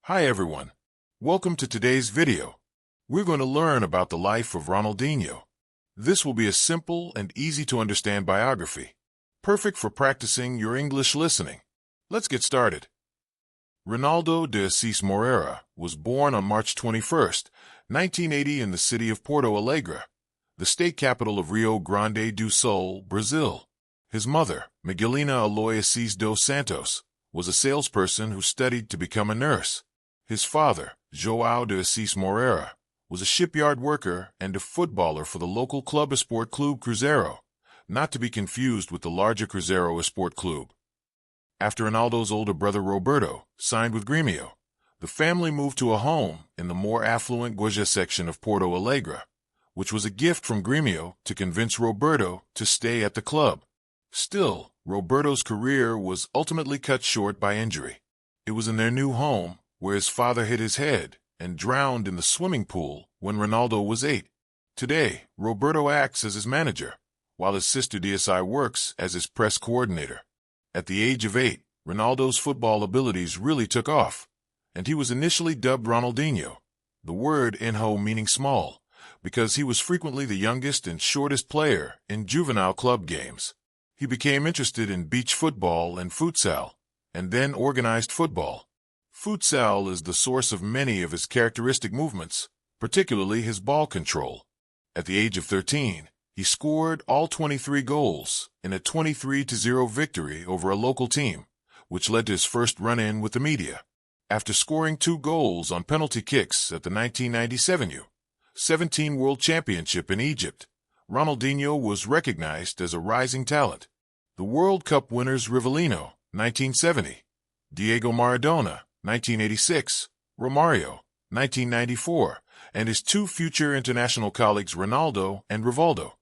Hi everyone. Welcome to today's video. We're going to learn about the life of Ronaldinho. This will be a simple and easy to understand biography, perfect for practicing your English listening. Let's get started. Ronaldo de Assis Moreira was born on March 21, 1980 in the city of Porto Alegre, the state capital of Rio Grande do Sul, Brazil. His mother, Miguelina Aloy Assis dos Santos, was a salesperson who studied to become a nurse. His father, João de Assis Moreira, was a shipyard worker and a footballer for the local Club Esporte Clube Cruzeiro, not to be confused with the larger Cruzeiro Esporte Clube. After Ronaldo's older brother Roberto signed with Grêmio, the family moved to a home in the more affluent Goiás section of Porto Alegre, which was a gift from Grêmio to convince Roberto to stay at the club. Still, Roberto's career was ultimately cut short by injury. It was in their new home where his father hit his head and drowned in the swimming pool when Ronaldo was 8. Today, Roberto acts as his manager, while his sister DSI works as his press coordinator. At the age of 8, Ronaldo's football abilities really took off, and he was initially dubbed Ronaldinho, the word "inho" meaning small, because he was frequently the youngest and shortest player in juvenile club games. He became interested in beach football and futsal, and then organized football. Futsal is the source of many of his characteristic movements, particularly his ball control. At the age of 13, he scored all 23 goals in a 23-0 victory over a local team, which led to his first run-in with the media. After scoring 2 goals on penalty kicks at the 1997 U-17 World Championship in Egypt, Ronaldinho was recognized as a rising talent. The World Cup winners Rivellino, 1970, Diego Maradona, 1986, Romario, 1994, and his 2 future international colleagues Ronaldo and Rivaldo,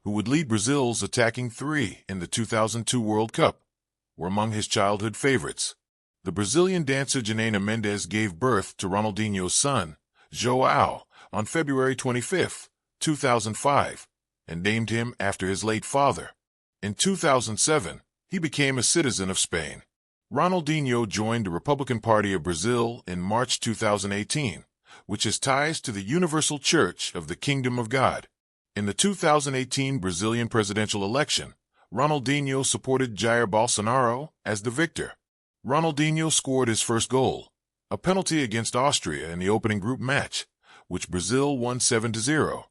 who would lead Brazil's attacking 3 in the 2002 World Cup, were among his childhood favorites. The Brazilian dancer Janaina Mendes gave birth to Ronaldinho's son, João, on February 25, 2005, and named him after his late father. In 2007, he became a citizen of Spain. Ronaldinho joined the Republican Party of Brazil in March 2018, which has ties to the Universal Church of the Kingdom of God. In the 2018 Brazilian presidential election, Ronaldinho supported Jair Bolsonaro as the victor. Ronaldinho scored his first goal, a penalty against Austria in the opening group match, which Brazil won 7-0,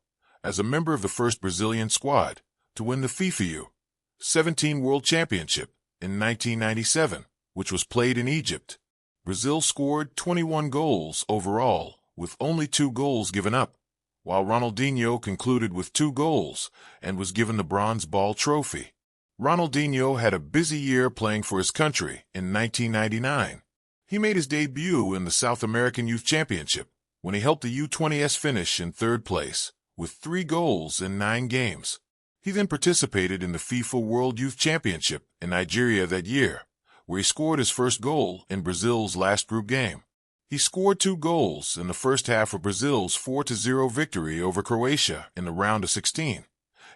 as a member of the first Brazilian squad to win the FIFA U-17 World Championship in 1997. Which was played in Egypt. Brazil scored 21 goals overall, with only 2 goals given up, while Ronaldinho concluded with 2 goals and was given the Bronze Ball trophy. Ronaldinho had a busy year playing for his country in 1999. He made his debut in the South American Youth Championship when he helped the U20s finish in 3rd place, with 3 goals in 9 games. He then participated in the FIFA World Youth Championship in Nigeria that year, where he scored his first goal in Brazil's last group game. He scored 2 goals in the first half of Brazil's 4-0 victory over Croatia in the round of 16,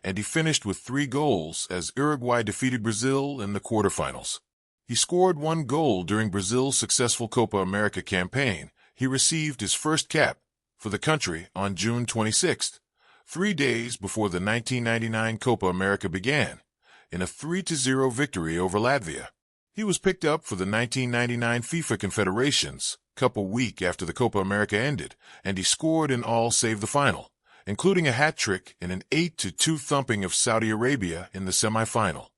and he finished with 3 goals as Uruguay defeated Brazil in the quarterfinals. He scored 1 goal during Brazil's successful Copa America campaign. He received his first cap for the country on June 26, 3 days before the 1999 Copa America began, in a 3-0 victory over Latvia. He was picked up for the 1999 FIFA Confederations Cup a week after the Copa America ended, and he scored in all save the final, including a hat-trick in an 8-2 thumping of Saudi Arabia in the semi-final.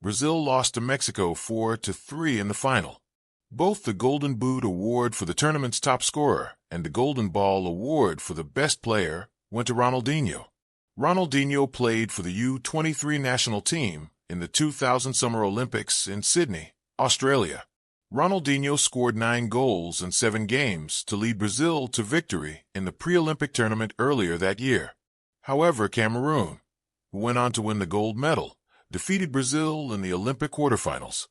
Brazil lost to Mexico 4-3 in the final. Both the Golden Boot Award for the tournament's top scorer and the Golden Ball Award for the best player went to Ronaldinho. Ronaldinho played for the U23 national team in the 2000 Summer Olympics in Sydney, Australia. Ronaldinho scored 9 goals in 7 games to lead Brazil to victory in the pre-Olympic tournament earlier that year. However, Cameroon, who went on to win the gold medal, defeated Brazil in the Olympic quarterfinals.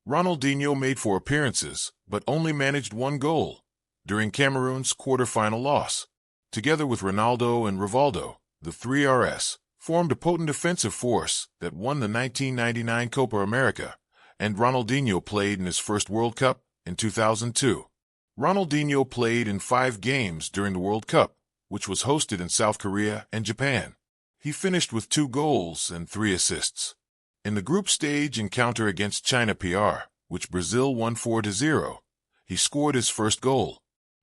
Ronaldinho made 4 appearances, but only managed 1 goal during Cameroon's quarterfinal loss. Together with Ronaldo and Rivaldo, the 3Rs formed a potent offensive force that won the 1999 Copa America, and Ronaldinho played in his first World Cup in 2002. Ronaldinho played in 5 games during the World Cup, which was hosted in South Korea and Japan. He finished with 2 goals and 3 assists. In the group stage encounter against China PR, which Brazil won 4-0, he scored his first goal.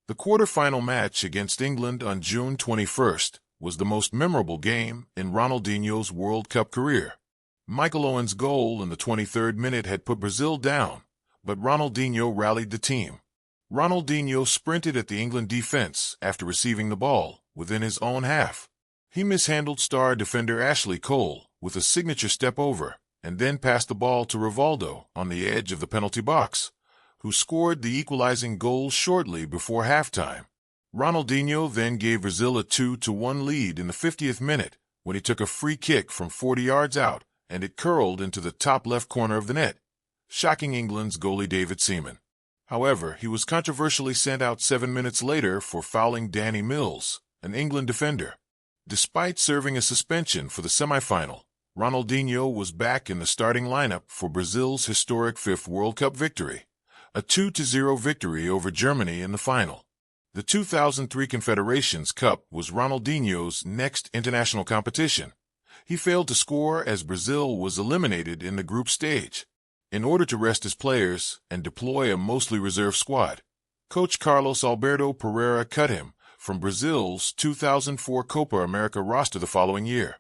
The quarterfinal match against England on June 21st was the most memorable game in Ronaldinho's World Cup career. Michael Owen's goal in the 23rd minute had put Brazil down, but Ronaldinho rallied the team. Ronaldinho sprinted at the England defense after receiving the ball within his own half. He mishandled star defender Ashley Cole with a signature step over and then passed the ball to Rivaldo on the edge of the penalty box, who scored the equalizing goal shortly before halftime. Ronaldinho then gave Brazil a 2-1 lead in the 50th minute when he took a free kick from 40 yards out and it curled into the top left corner of the net, shocking England's goalie David Seaman. However, he was controversially sent out 7 minutes later for fouling Danny Mills, an England defender. Despite serving a suspension for the semi-final, Ronaldinho was back in the starting lineup for Brazil's historic 5th World Cup victory, a 2-0 victory over Germany in the final. The 2003 Confederations Cup was Ronaldinho's next international competition. He failed to score as Brazil was eliminated in the group stage. In order to rest his players and deploy a mostly reserve squad, coach Carlos Alberto Pereira cut him from Brazil's 2004 Copa America roster the following year.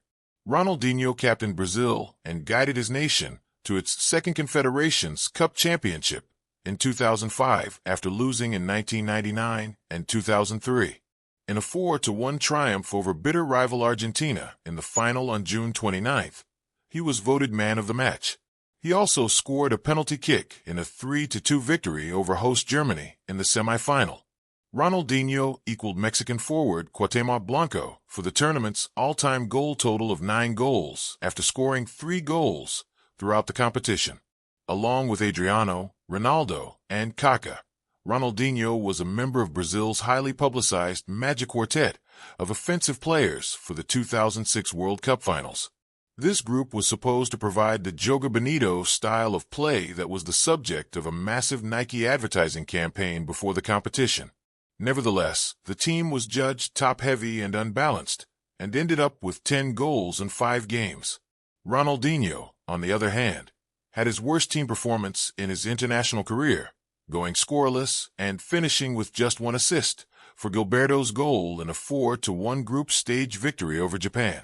Ronaldinho captained Brazil and guided his nation to its second Confederations Cup championship in 2005 after losing in 1999 and 2003. In a 4-1 triumph over bitter rival Argentina in the final on June 29th, he was voted man of the match. He also scored a penalty kick in a 3-2 victory over host Germany in the semi-final. Ronaldinho equaled Mexican forward Cuauhtemoc Blanco for the tournament's all-time goal total of 9 goals after scoring 3 goals throughout the competition. Along with Adriano, Ronaldo, and Kaká, Ronaldinho was a member of Brazil's highly publicized Magic Quartet of offensive players for the 2006 World Cup finals. This group was supposed to provide the Joga Bonito style of play that was the subject of a massive Nike advertising campaign before the competition. Nevertheless, the team was judged top-heavy and unbalanced, and ended up with 10 goals in 5 games. Ronaldinho, on the other hand, had his worst team performance in his international career, going scoreless and finishing with just 1 assist for Gilberto's goal in a 4-1 group stage victory over Japan.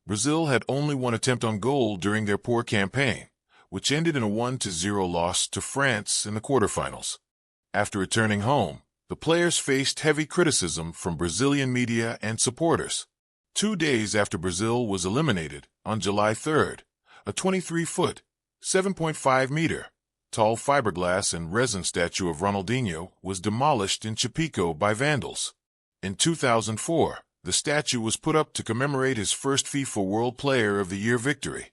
Brazil had only 1 attempt on goal during their poor campaign, which ended in a 1-0 loss to France in the quarterfinals. After returning home, the players faced heavy criticism from Brazilian media and supporters. 2 days after Brazil was eliminated, on July 3rd, a 23-foot, 7.5-meter, tall fiberglass and resin statue of Ronaldinho was demolished in Chapecó by vandals. In 2004, the statue was put up to commemorate his first FIFA World Player of the Year victory.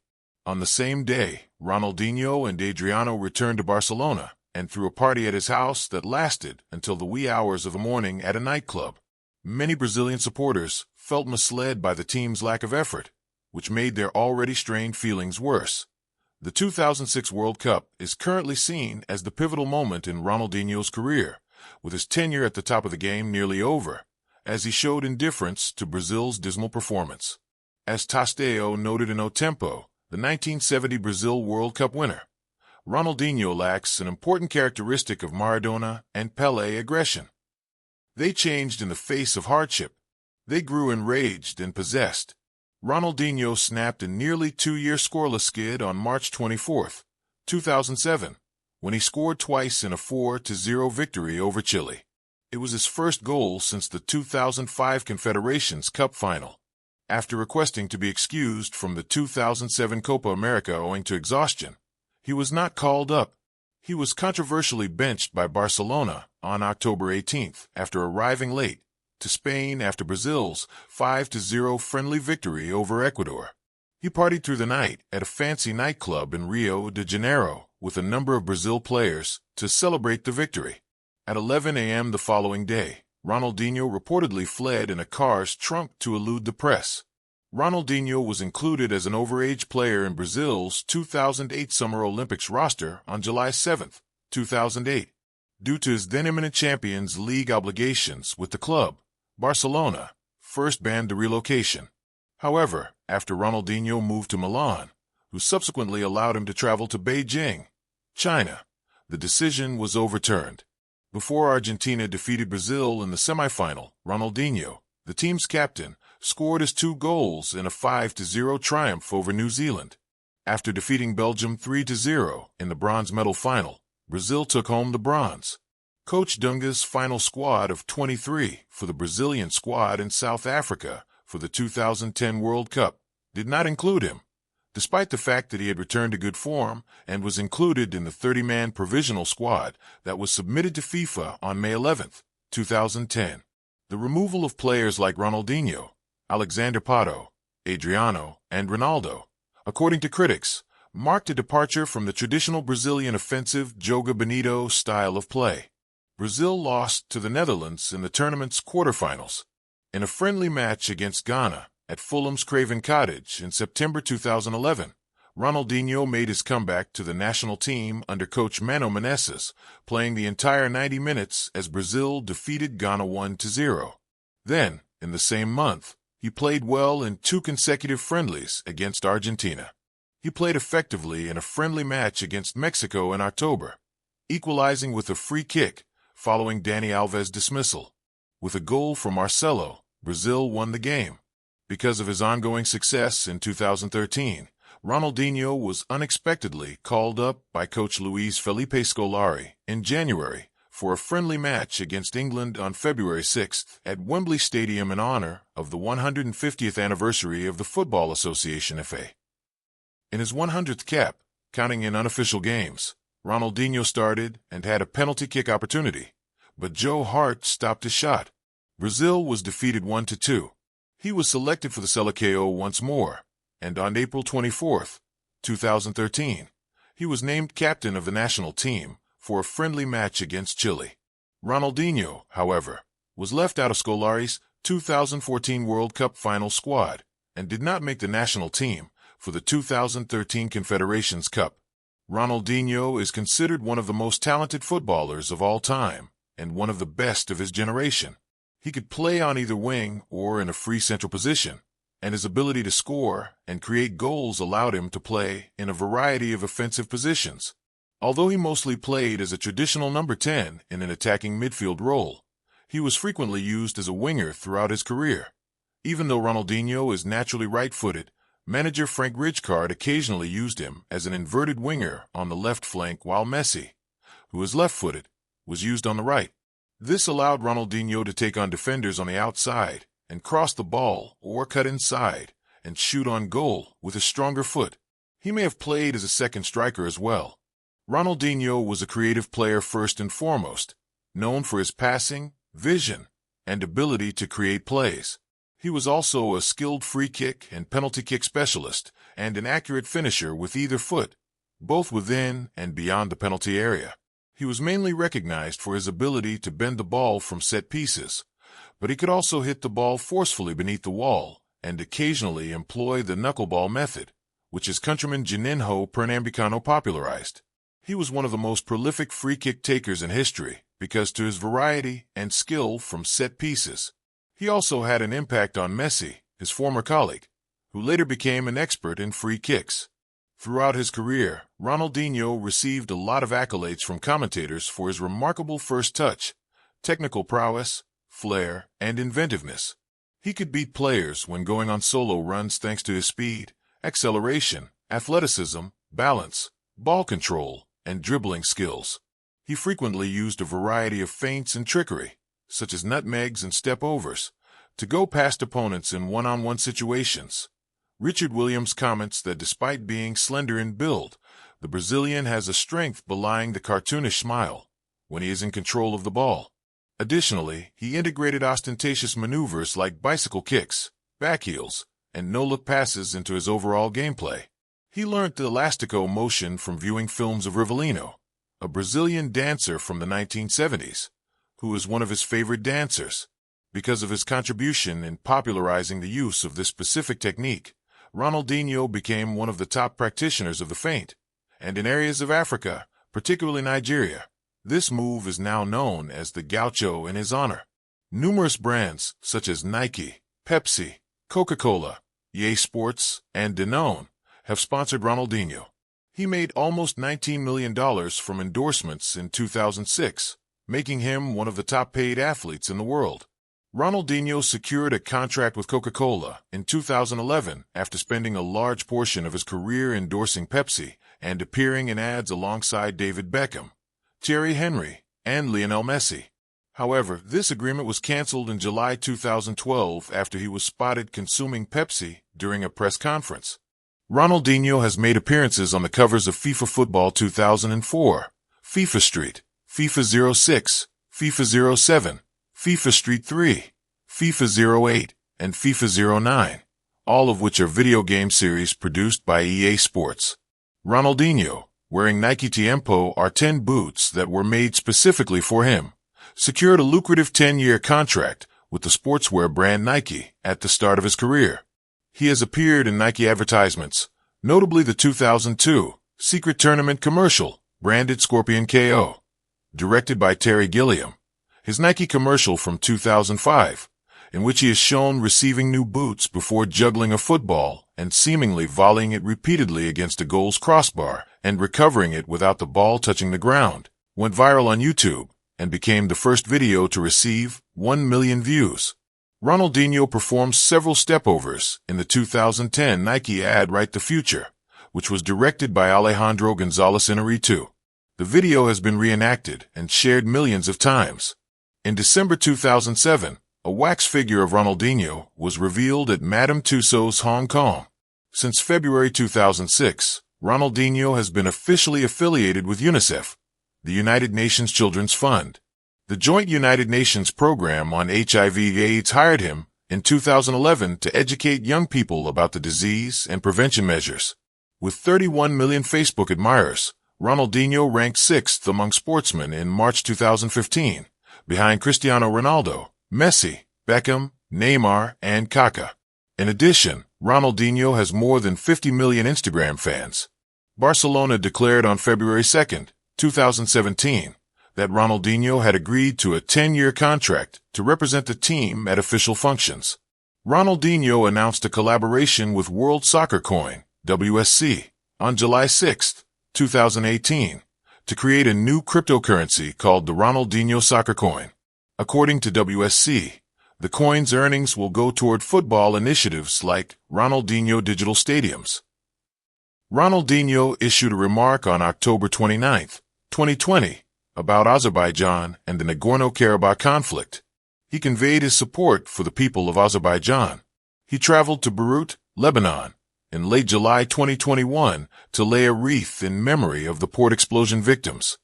On the same day, Ronaldinho and Adriano returned to Barcelona and threw a party at his house that lasted until the wee hours of the morning at a nightclub. Many Brazilian supporters felt misled by the team's lack of effort, which made their already strained feelings worse. The 2006 World Cup is currently seen as the pivotal moment in Ronaldinho's career, with his tenure at the top of the game nearly over, as he showed indifference to Brazil's dismal performance. As Tosteo noted in O Tempo, the 1970 Brazil World Cup winner, Ronaldinho lacks an important characteristic of Maradona and Pelé: aggression. They changed in the face of hardship. They grew enraged and possessed. Ronaldinho snapped a nearly 2-year scoreless skid on March 24, 2007, when he scored twice in a 4-0 victory over Chile. It was his first goal since the 2005 Confederations Cup final. After requesting to be excused from the 2007 Copa America owing to exhaustion, he was not called up. He was controversially benched by Barcelona on October 18th after arriving late to Spain after Brazil's 5-0 friendly victory over Ecuador. He partied through the night at a fancy nightclub in Rio de Janeiro with a number of Brazil players to celebrate the victory. At 11 a.m. the following day, Ronaldinho reportedly fled in a car's trunk to elude the press. Ronaldinho was included as an overage player in Brazil's 2008 Summer Olympics roster on July 7, 2008. due to his then imminent Champions League obligations with the club. Barcelona first banned the relocation. However, after Ronaldinho moved to Milan, who subsequently allowed him to travel to Beijing, China, the decision was overturned. Before Argentina defeated Brazil in the semifinal, Ronaldinho, the team's captain, scored his 2 goals in a 5-0 triumph over New Zealand. After defeating Belgium 3-0 in the bronze medal final, Brazil took home the bronze. Coach Dunga's final squad of 23 for the Brazilian squad in South Africa for the 2010 World Cup did not include him, despite the fact that he had returned to good form and was included in the 30-man provisional squad that was submitted to FIFA on May 11, 2010. The removal of players like Ronaldinho, Alexander Pato, Adriano, and Ronaldo, according to critics, marked a departure from the traditional Brazilian offensive Joga Bonito style of play. Brazil lost to the Netherlands in the tournament's quarterfinals. In a friendly match against Ghana at Fulham's Craven Cottage in September 2011, Ronaldinho made his comeback to the national team under coach Mano Menezes, playing the entire 90 minutes as Brazil defeated Ghana 1-0. Then, in the same month, he played well in 2 consecutive friendlies against Argentina. He played effectively in a friendly match against Mexico in October, equalizing with a free kick following Dani Alves' dismissal. With a goal from Marcelo, Brazil won the game. Because of his ongoing success in 2013, Ronaldinho was unexpectedly called up by coach Luis Felipe Scolari in January for a friendly match against England on February 6 at Wembley Stadium in honor of the 150th anniversary of the Football Association FA. In his 100th cap, counting in unofficial games, Ronaldinho started and had a penalty kick opportunity, but Joe Hart stopped his shot. Brazil was defeated 1-2. He was selected for the Seleção once more, and on April 24, 2013, he was named captain of the national team for a friendly match against Chile. Ronaldinho, however, was left out of Scolari's 2014 World Cup final squad and did not make the national team for the 2013 Confederations Cup. Ronaldinho is considered one of the most talented footballers of all time and one of the best of his generation. He could play on either wing or in a free central position, and his ability to score and create goals allowed him to play in a variety of offensive positions. Although he mostly played as a traditional number 10 in an attacking midfield role, he was frequently used as a winger throughout his career. Even though Ronaldinho is naturally right-footed, manager Frank Rijkaard occasionally used him as an inverted winger on the left flank, while Messi, who is left-footed, was used on the right. This allowed Ronaldinho to take on defenders on the outside and cross the ball or cut inside and shoot on goal with a stronger foot. He may have played as a second striker as well. Ronaldinho was a creative player first and foremost, known for his passing, vision, and ability to create plays. He was also a skilled free kick and penalty kick specialist and an accurate finisher with either foot, both within and beyond the penalty area. He was mainly recognized for his ability to bend the ball from set pieces, but he could also hit the ball forcefully beneath the wall and occasionally employ the knuckleball method, which his countryman Juninho Pernambucano popularized. He was one of the most prolific free kick takers in history because to his variety and skill from set pieces. He also had an impact on Messi, his former colleague, who later became an expert in free kicks. Throughout his career, Ronaldinho received a lot of accolades from commentators for his remarkable first touch, technical prowess, flair, and inventiveness. He could beat players when going on solo runs thanks to his speed, acceleration, athleticism, balance, ball control, and dribbling skills. He frequently used a variety of feints and trickery, such as nutmegs and step-overs, to go past opponents in one-on-one situations. Richard Williams comments that despite being slender in build, the Brazilian has a strength belying the cartoonish smile when he is in control of the ball. Additionally, he integrated ostentatious maneuvers like bicycle kicks, backheels, and no-look passes into his overall gameplay. He learned the elastico motion from viewing films of Rivellino, a Brazilian dancer from the 1970s, who is one of his favorite dancers. Because of his contribution in popularizing the use of this specific technique, Ronaldinho became one of the top practitioners of the feint, and in areas of Africa, particularly Nigeria, This move is now known as the Gaucho in his honor. Numerous brands, such as Nike, Pepsi, Coca-Cola, EA Sports, and Danone, have sponsored Ronaldinho. He made almost $19 million from endorsements in 2006, making him one of the top-paid athletes in the world. Ronaldinho secured a contract with Coca-Cola in 2011 after spending a large portion of his career endorsing Pepsi and appearing in ads alongside David Beckham, Thierry Henry, and Lionel Messi. However, this agreement was canceled in July 2012 after he was spotted consuming Pepsi during a press conference. Ronaldinho has made appearances on the covers of FIFA Football 2004, FIFA Street, FIFA 06, FIFA 07, FIFA Street 3, FIFA 08, and FIFA 09, all of which are video game series produced by EA Sports. Ronaldinho, wearing Nike Tiempo R10 boots that were made specifically for him, secured a lucrative 10-year contract with the sportswear brand Nike at the start of his career. He has appeared in Nike advertisements, notably the 2002 Secret Tournament commercial, branded Scorpion KO, directed by Terry Gilliam, his Nike commercial from 2005, in which he is shown receiving new boots before juggling a football and seemingly volleying it repeatedly against a goal's crossbar and recovering it without the ball touching the ground, went viral on YouTube and became the first video to receive 1 million views. Ronaldinho performs several stepovers in the 2010 Nike ad Right the Future, which was directed by Alejandro Gonzalez Inarritu. The video has been reenacted and shared millions of times. In December 2007, a wax figure of Ronaldinho was revealed at Madame Tussauds Hong Kong. Since February 2006, Ronaldinho has been officially affiliated with UNICEF, the United Nations Children's Fund. The Joint United Nations Program on HIV/AIDS hired him in 2011 to educate young people about the disease and prevention measures. With 31 million Facebook admirers, Ronaldinho ranked 6th among sportsmen in March 2015, behind Cristiano Ronaldo, Messi, Beckham, Neymar, and Kaká. In addition, Ronaldinho has more than 50 million Instagram fans. Barcelona declared on February 2, 2017, that Ronaldinho had agreed to a 10-year contract to represent the team at official functions. Ronaldinho announced a collaboration with World Soccer Coin, WSC, on July 6, 2018, to create a new cryptocurrency called the Ronaldinho Soccer Coin. According to WSC, the coin's earnings will go toward football initiatives like Ronaldinho Digital Stadiums. Ronaldinho issued a remark on October 29, 2020, about Azerbaijan and the Nagorno-Karabakh conflict. He conveyed his support for the people of Azerbaijan. He traveled to Beirut, Lebanon, in late July 2021 to lay a wreath in memory of the port explosion victims.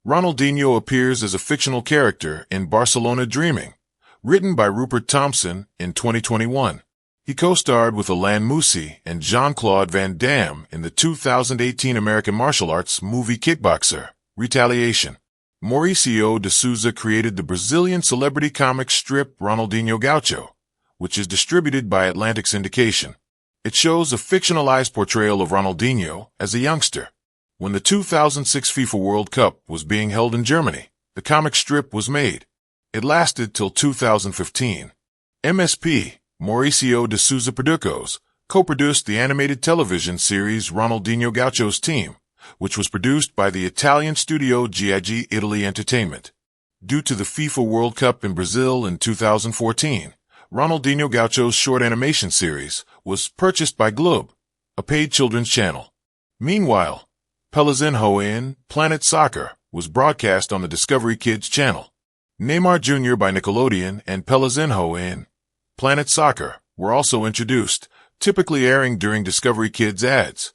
Ronaldinho appears as a fictional character in Barcelona Dreaming, written by Rupert Thompson in 2021. He co-starred with Alain Moussi and Jean-Claude Van Damme in the 2018 American martial arts movie Kickboxer, Retaliation. Mauricio de Souza created the Brazilian celebrity comic strip Ronaldinho Gaucho, which is distributed by Atlantic Syndication. It shows a fictionalized portrayal of Ronaldinho as a youngster. When the 2006 FIFA World Cup was being held in Germany, the comic strip was made. It lasted till 2015. MSP, Mauricio de Souza Producos, co-produced the animated television series Ronaldinho Gaucho's Team, which was produced by the Italian studio GIG Italy Entertainment. Due to the FIFA World Cup in Brazil in 2014, Ronaldinho Gaucho's short animation series was purchased by Globe, a paid children's channel. Meanwhile, Pelazinho in Planet Soccer was broadcast on the Discovery Kids channel. Neymar Jr. by Nickelodeon and Pelazinho in Planet Soccer were also introduced, typically airing during Discovery Kids ads.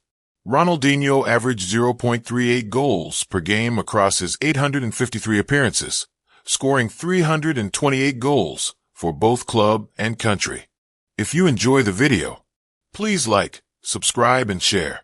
Ronaldinho averaged 0.38 goals per game across his 853 appearances, scoring 328 goals for both club and country. If you enjoy the video, please like, subscribe, and share.